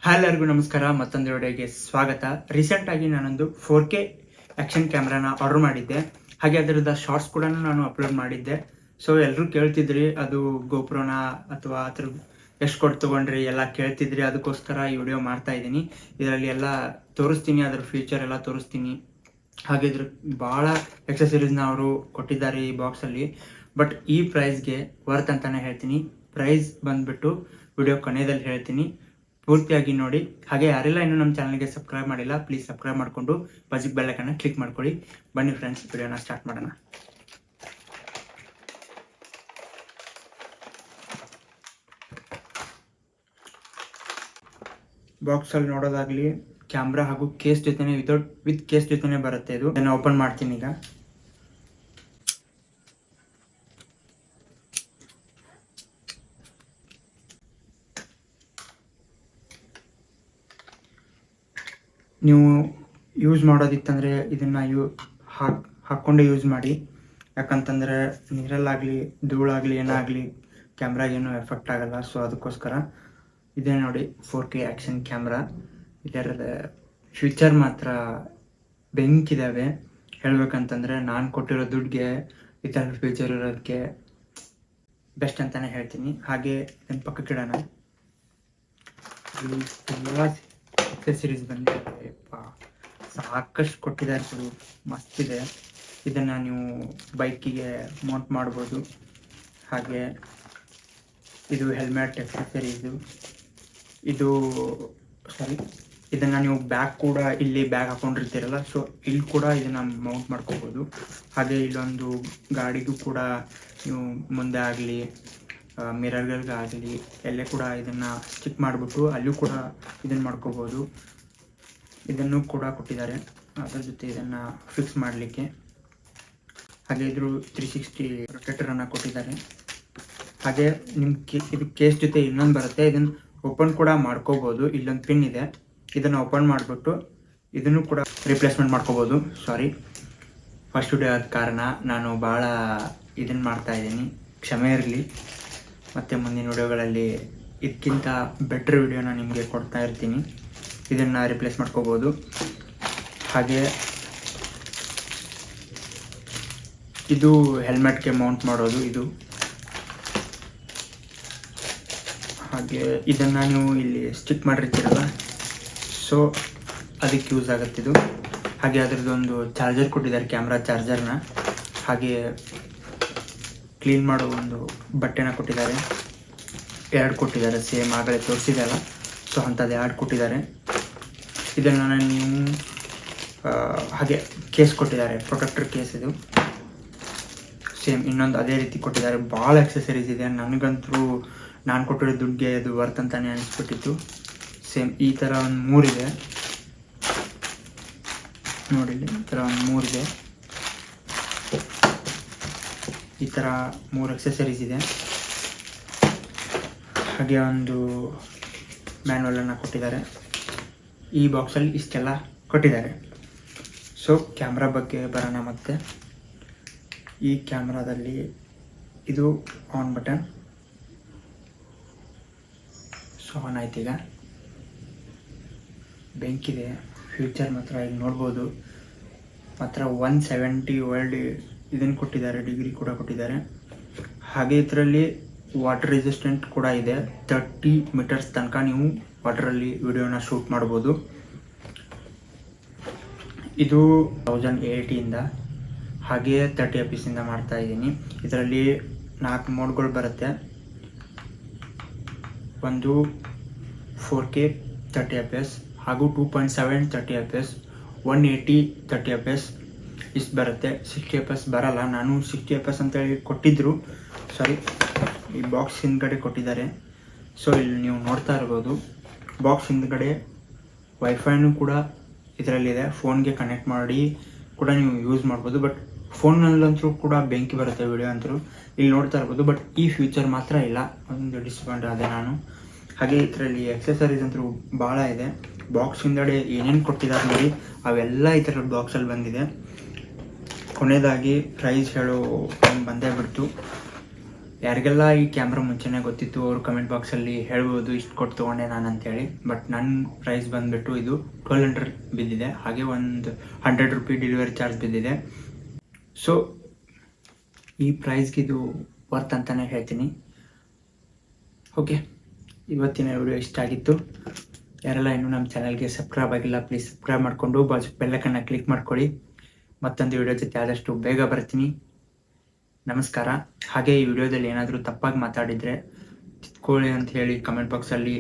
Hi ಎಲ್ಲರಿಗೂ ನಮಸ್ಕಾರ. ಮತ್ತೊಂದು ವಿಡಿಯೋಗೆ ಸ್ವಾಗತ. ರೀಸೆಂಟ್ ಆಗಿ ನಾನೊಂದು 4K ಆ್ಯಕ್ಷನ್ ಕ್ಯಾಮ್ರಾನ ಆರ್ಡರ್ ಮಾಡಿದ್ದೆ. ಹಾಗೆ ಅದರದ ಶಾರ್ಟ್ಸ್ ಕೂಡ ನಾನು ಅಪ್ಲೋಡ್ ಮಾಡಿದ್ದೆ. ಸೊ ಎಲ್ಲರೂ ಕೇಳ್ತಿದ್ರಿ ಅದು ಗೋಪ್ರೋನ ಅಥವಾ ಅದ್ರ ಎಷ್ಟು ಕೊಟ್ಟು ತೊಗೊಂಡ್ರಿ ಎಲ್ಲ ಕೇಳ್ತಿದ್ರಿ. ಅದಕ್ಕೋಸ್ಕರ ಈ ವಿಡಿಯೋ ಮಾಡ್ತಾ ಇದ್ದೀನಿ. ಇದರಲ್ಲಿ ಎಲ್ಲ ತೋರಿಸ್ತೀನಿ, ಅದರ ಫ್ಯೂಚರ್ ಎಲ್ಲ ತೋರಿಸ್ತೀನಿ. ಹಾಗೆ ಇದ್ರ ಭಾಳ ಎಕ್ಸೆಸರೀಸ್ನ ಅವರು ಕೊಟ್ಟಿದ್ದಾರೆ ಈ ಬಾಕ್ಸಲ್ಲಿ. ಬಟ್ ಈ ಪ್ರೈಸ್ಗೆ ವರ್ತ್ ಅಂತಲೇ ಹೇಳ್ತೀನಿ. ಪ್ರೈಸ್ ಬಂದುಬಿಟ್ಟು ವಿಡಿಯೋ ಕೊನೆಯಲ್ಲಿ ಹೇಳ್ತೀನಿ, ಪೂರ್ತಿಯಾಗಿ ನೋಡಿ. ಹಾಗೆ ಯಾರೆಲ್ಲ ಇನ್ನೂ ನಮ್ಮ ಚಾನಲ್ಗೆ ಸಬ್ಸ್ಕ್ರೈಬ್ ಮಾಡಿಲ್ಲ, ಪ್ಲೀಸ್ ಸಬ್ಸ್ಕ್ರೈಬ್ ಮಾಡಿಕೊಂಡು ಬಾಜು ಬೆಲ್ ಐಕಾನ್ನ ಕ್ಲಿಕ್ ಮಾಡ್ಕೊಳ್ಳಿ. ಬನ್ನಿ ಫ್ರೆಂಡ್ಸ್, ವಿಡಿಯೋನ ಸ್ಟಾರ್ಟ್ ಮಾಡೋಣ. ಬಾಕ್ಸಲ್ಲಿ ನೋಡೋದಾಗಲಿ ಕ್ಯಾಮ್ರಾ ಹಾಗೂ ಕೇಸ್ ಜೊತೆನೇ ವಿತ್ ಕೇಸ್ ಜೊತೆನೇ ಬರುತ್ತೆ. ಇದು ನಾನು ಓಪನ್ ಮಾಡ್ತೀನಿ ಈಗ. ನೀವು ಯೂಸ್ ಮಾಡೋದಿತ್ತಂದರೆ ಇದನ್ನು ಹಾಕ್ಕೊಂಡೇ ಯೂಸ್ ಮಾಡಿ. ಯಾಕಂತಂದರೆ ನೀರಲ್ಲಾಗಲಿ ಧೂಳಾಗಲಿ ಏನಾಗಲಿ ಕ್ಯಾಮ್ರಾಗೇನು ಎಫೆಕ್ಟ್ ಆಗೋಲ್ಲ. ಸೊ ಅದಕ್ಕೋಸ್ಕರ ಇದೇ ನೋಡಿ 4K ಆ್ಯಕ್ಷನ್ ಕ್ಯಾಮ್ರಾ. ಇದರದ ಫ್ಯೂಚರ್ ಮಾತ್ರ ಬೆಂಕಿದ್ದಾವೆ. ಹೇಳಬೇಕಂತಂದರೆ ನಾನು ಕೊಟ್ಟಿರೋ ದುಡ್ಡಿಗೆ ಈ ಥರ ಫ್ಯೂಚರ್ ಇರೋದಕ್ಕೆ ಬೆಸ್ಟ್ ಅಂತಲೇ ಹೇಳ್ತೀನಿ. ಹಾಗೆ ಇದನ್ನು ಪಕ್ಕಕ್ಕೆ ಇಡೋಣ. ಎಲ್ಲ ಎಕ್ಸೆಸರೀಸ್ ಬಂದಿದೆ, ಸಾಕಷ್ಟು ಕೊಟ್ಟಿದ್ದಾರೆ, ಮಸ್ತಿದೆ. ಇದನ್ನು ನೀವು ಬೈಕಿಗೆ ಮೌಂಟ್ ಮಾಡ್ಬೋದು. ಹಾಗೆ ಇದು ಹೆಲ್ಮೆಟ್ ಎಕ್ಸೆಸರೀಸು. ಇದನ್ನು ನೀವು ಬ್ಯಾಗ್ ಕೂಡ ಇಲ್ಲಿ ಬ್ಯಾಗ್ ಹಾಕೊಂಡಿರ್ತೀರಲ್ಲ, ಸೊ ಇಲ್ಲಿ ಕೂಡ ಇದನ್ನು ಮೌಂಟ್ ಮಾಡ್ಕೋಬೋದು. ಹಾಗೆ ಇಲ್ಲೊಂದು ಗಾಡಿಗೂ ಕೂಡ ನೀವು ಮುಂದೆ ಆಗಲಿ ಮಿರರ್ಗಳಿಗಾಗಲಿ ಎಲ್ಲೇ ಕೂಡ ಇದನ್ನು ಸ್ಟಿಕ್ ಮಾಡಿಬಿಟ್ಟು ಅಲ್ಲೂ ಕೂಡ ಇದನ್ನು ಮಾಡ್ಕೋಬೋದು. ಇದನ್ನು ಕೂಡ ಕೊಟ್ಟಿದ್ದಾರೆ ಅದರ ಜೊತೆ ಇದನ್ನು ಫಿಕ್ಸ್ ಮಾಡಲಿಕ್ಕೆ. ಹಾಗೆ ಇದ್ರ 360 ರೊಟೇಟರನ್ನು ಕೊಟ್ಟಿದ್ದಾರೆ. ಹಾಗೆ ನಿಮ್ಮ ಇದು ಕೇಸ್ ಜೊತೆ ಇನ್ನೊಂದು ಬರುತ್ತೆ, ಇದನ್ನು ಓಪನ್ ಕೂಡ ಮಾಡ್ಕೋಬೋದು. ಇಲ್ಲೊಂದು ಪಿನ್ ಇದೆ, ಇದನ್ನು ಓಪನ್ ಮಾಡಿಬಿಟ್ಟು ಇದನ್ನು ಕೂಡ ರಿಪ್ಲೇಸ್ಮೆಂಟ್ ಮಾಡ್ಕೋಬೋದು. ಫಸ್ಟ್ ವಿಡಿಯೋ ಆದ ಕಾರಣ ನಾನು ಭಾಳ ಇದನ್ನು ಮಾಡ್ತಾಯಿದ್ದೀನಿ, ಕ್ಷಮೆ ಇರಲಿ. ಮತ್ತು ಮುಂದಿನ ವಿಡಿಯೋಗಳಲ್ಲಿ ಇದಕ್ಕಿಂತ ಬೆಟ್ರ್ ವಿಡಿಯೋನ ನಿಮಗೆ ಕೊಡ್ತಾ ಇರ್ತೀನಿ. ಇದನ್ನು ರಿಪ್ಲೇಸ್ ಮಾಡ್ಕೋಬೋದು. ಹಾಗೆ ಇದು ಹೆಲ್ಮೆಟ್ಗೆ ಮೌಂಟ್ ಮಾಡೋದು ಇದು. ಹಾಗೆ ಇದನ್ನು ನೀವು ಇಲ್ಲಿ ಸ್ಟಿಕ್ ಮಾಡಿರ್ತೀರಲ್ಲ, ಸೊ ಅದಕ್ಕೆ ಯೂಸ್ ಆಗುತ್ತಿದ್ದು. ಹಾಗೆ ಅದರದ್ದೊಂದು ಚಾರ್ಜರ್ ಕೊಟ್ಟಿದ್ದಾರೆ, ಕ್ಯಾಮ್ರಾ ಚಾರ್ಜರ್ನ. ಹಾಗೆ ಕ್ಲೀನ್ ಮಾಡೋ ಒಂದು ಬಟ್ಟೆನ ಕೊಟ್ಟಿದ್ದಾರೆ, 2 ಕೊಟ್ಟಿದ್ದಾರೆ. ಸೇಮ್ ಆಗಲೇ ತೋರಿಸಿದೆ ಅಲ್ಲ, ಸೊ ಅಂಥದ್ದು 2 ಕೊಟ್ಟಿದ್ದಾರೆ. ಇದನ್ನು ನೀವು ಹಾಗೆ ಕೇಸ್ ಕೊಟ್ಟಿದ್ದಾರೆ, ಪ್ರೊಟೆಕ್ಟರ್ ಕೇಸ್. ಇದು ಸೇಮ್ ಇನ್ನೊಂದು ಅದೇ ರೀತಿ ಕೊಟ್ಟಿದ್ದಾರೆ. ಭಾಳ ಎಕ್ಸೆಸರೀಸ್ ಇದೆ. ನನಗಂತೂ ನಾನು ಕೊಟ್ಟಿರೋ ದುಡ್ಡಿಗೆ ಅದು ವರ್ತ್ ಅಂತಲೇ ಅನಿಸ್ಬಿಟ್ಟಿತ್ತು. ಸೇಮ್ ಈ ಥರ ಒಂದು 3 ಇದೆ ನೋಡಿ, ಈ ಥರ ಒಂದು 3 ಇದೆ. ಈ ಥರ 3 ಎಕ್ಸೆಸರೀಸ್ ಇದೆ. ಹಾಗೆ ಒಂದು ಮ್ಯಾನ್ಯಲನ್ನು ಕೊಟ್ಟಿದ್ದಾರೆ. ಈ ಬಾಕ್ಸಲ್ಲಿ ಇಷ್ಟೆಲ್ಲ ಕೊಟ್ಟಿದ್ದಾರೆ. ಸೊ ಕ್ಯಾಮ್ರಾ ಬಗ್ಗೆ ಬರೋಣ. ಮತ್ತು ಈ ಕ್ಯಾಮ್ರಾದಲ್ಲಿ ಇದು ಆನ್ ಬಟನ್. ಸೊ ಆನ್ ಆಯ್ತು. ಈಗ ಬೆಂಕಿದೆ. ಫ್ಯೂಚರ್ ಮಾತ್ರ ಈಗ ನೋಡ್ಬೋದು. ಮಾತ್ರ 170 ವರ್ಲ್ಡ್ ಇದನ್ನು ಕೊಟ್ಟಿದ್ದಾರೆ, ಡಿಗ್ರಿ ಕೂಡ ಕೊಟ್ಟಿದ್ದಾರೆ. ಹಾಗೆ ಇದರಲ್ಲಿ ವಾಟರ್ ರೆಸಿಸ್ಟೆಂಟ್ ಕೂಡ ಇದೆ. 30 ಮೀಟರ್ಸ್ ತನಕ ನೀವು ವಾಟರಲ್ಲಿ ವಿಡಿಯೋನ ಶೂಟ್ ಮಾಡ್ಬೋದು. ಇದು 1080ಇಂದ ಹಾಗೆ 30 FPS ಮಾಡ್ತಾ ಇದ್ದೀನಿ. ಇದರಲ್ಲಿ 4 ಮೋಡ್ಗಳು ಬರುತ್ತೆ. ಒಂದು 4K 30 FPS ಹಾಗೂ 2.7 30 FPS, 180 30 FPS ಇಷ್ಟು ಬರುತ್ತೆ. 60 FPS ಬರಲ್ಲ. ನಾನು 60 FPS ಅಂತೇಳಿ ಕೊಟ್ಟಿದ್ದರು, ಈ ಬಾಕ್ಸ್ ಹಿಂದ್ಗಡೆ ಕೊಟ್ಟಿದ್ದಾರೆ. ಸೊ ಇಲ್ಲಿ ನೀವು ನೋಡ್ತಾ ಇರ್ಬೋದು, ಬಾಕ್ಸ್ ಹಿಂದ್ಗಡೆ ವೈಫೈನೂ ಕೂಡ ಇದರಲ್ಲಿದೆ. ಫೋನ್ಗೆ ಕನೆಕ್ಟ್ ಮಾಡಿ ಕೂಡ ನೀವು ಯೂಸ್ ಮಾಡ್ಬೋದು. ಬಟ್ ಫೋನ್ನಲ್ಲಂತೂ ಕೂಡ ಬೆಂಕಿ ಬರುತ್ತೆ ವಿಡಿಯೋ ಅಂತೂ, ಇಲ್ಲಿ ನೋಡ್ತಾ ಇರ್ಬೋದು. ಬಟ್ ಈ ಫ್ಯೂಚರ್ ಮಾತ್ರ ಇಲ್ಲ, ಒಂದು ಡಿಸ್ಅಪಾಯಿಂಟ್ ಆದೆ ನಾನು. ಹಾಗೆ ಇದರಲ್ಲಿ ಎಕ್ಸೆಸರೀಸ್ ಅಂತೂ ಭಾಳ ಇದೆ. ಬಾಕ್ಸ್ ಹಿಂದಡೆ ಏನೇನು ಕೊಟ್ಟಿದ್ದಾರೆ ನೋಡಿ, ಅವೆಲ್ಲ ಈ ಥರ ಬಾಕ್ಸಲ್ಲಿ ಬಂದಿದೆ. ಕೊನೆಯದಾಗಿ ಪ್ರೈಸ್ ಹೇಳೋ ಬಂದೇ ಬಿಡ್ತು. ಯಾರಿಗೆಲ್ಲ ಈ ಕ್ಯಾಮ್ರಾ ಮುಂಚೆನೇ ಗೊತ್ತಿತ್ತು ಅವರು ಕಮೆಂಟ್ ಬಾಕ್ಸಲ್ಲಿ ಹೇಳ್ಬೋದು ಇಷ್ಟು ಕೊಟ್ಟು ತೊಗೊಂಡೆ ನಾನು ಅಂತೇಳಿ. ಬಟ್ ನನ್ನ ಪ್ರೈಸ್ ಬಂದುಬಿಟ್ಟು ಇದು 1200 ಬಿದ್ದಿದೆ. ಹಾಗೆ ಒಂದು 100 ರೂಪಿ ಡೆಲಿವರಿ ಚಾರ್ಜ್ ಬಿದ್ದಿದೆ. ಸೊ ಈ ಪ್ರೈಸ್ಗೆ ಇದು ವರ್ತ್ ಅಂತಲೇ ಹೇಳ್ತೀನಿ. ಓಕೆ, ಇವತ್ತಿನ ವಿಡಿಯೋ ಇಷ್ಟ ಆಗಿತ್ತು. ಯಾರೆಲ್ಲ ಇನ್ನೂ ನಮ್ಮ ಚಾನಲ್ಗೆ ಸಬ್ಸ್ಕ್ರೈಬ್ ಆಗಿಲ್ಲ ಪ್ಲೀಸ್ ಸಬ್ಸ್ಕ್ರೈಬ್ ಮಾಡಿಕೊಂಡು ಬೆಲ್ಲೈಕನ್ನ ಕ್ಲಿಕ್ ಮಾಡ್ಕೊಳ್ಳಿ. ಮತ್ತೊಂದು ವಿಡಿಯೋ ಜೊತೆ ಆದಷ್ಟು ಬೇಗ ಬರ್ತೀನಿ. ನಮಸ್ಕಾರ. ಹಾಗೆ ಈ ವಿಡಿಯೋದಲ್ಲಿ ಏನಾದರೂ ತಪ್ಪಾಗಿ ಮಾತಾಡಿದರೆ ತಿದ್ಕೊಳ್ಳಿ ಅಂತ ಹೇಳಿ ಕಮೆಂಟ್ ಬಾಕ್ಸಲ್ಲಿ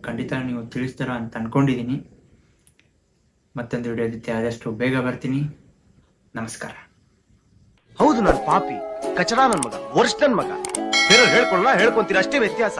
ಖಂಡಿತ ನೀವು ತಿಳಿಸ್ತಾರ ಅಂತ ಅಂದ್ಕೊಂಡಿದ್ದೀನಿ. ಮತ್ತೊಂದು ವಿಡಿಯೋ ಜೊತೆ ಆದಷ್ಟು ಬೇಗ ಬರ್ತೀನಿ. ನಮಸ್ಕಾರ. ಹೌದು, ನಾನು ಪಾಪಿ, ಕಚಡ, ನನ್ನ ಮಗ, ವರ್ಷ ನನ್ನ ಮಗ. ಬೇರೆ ಹೇಳ್ಕೊಳ್ಳ ಹೇಳ್ಕೊಂತೀರ, ಅಷ್ಟೇ ವ್ಯತ್ಯಾಸ.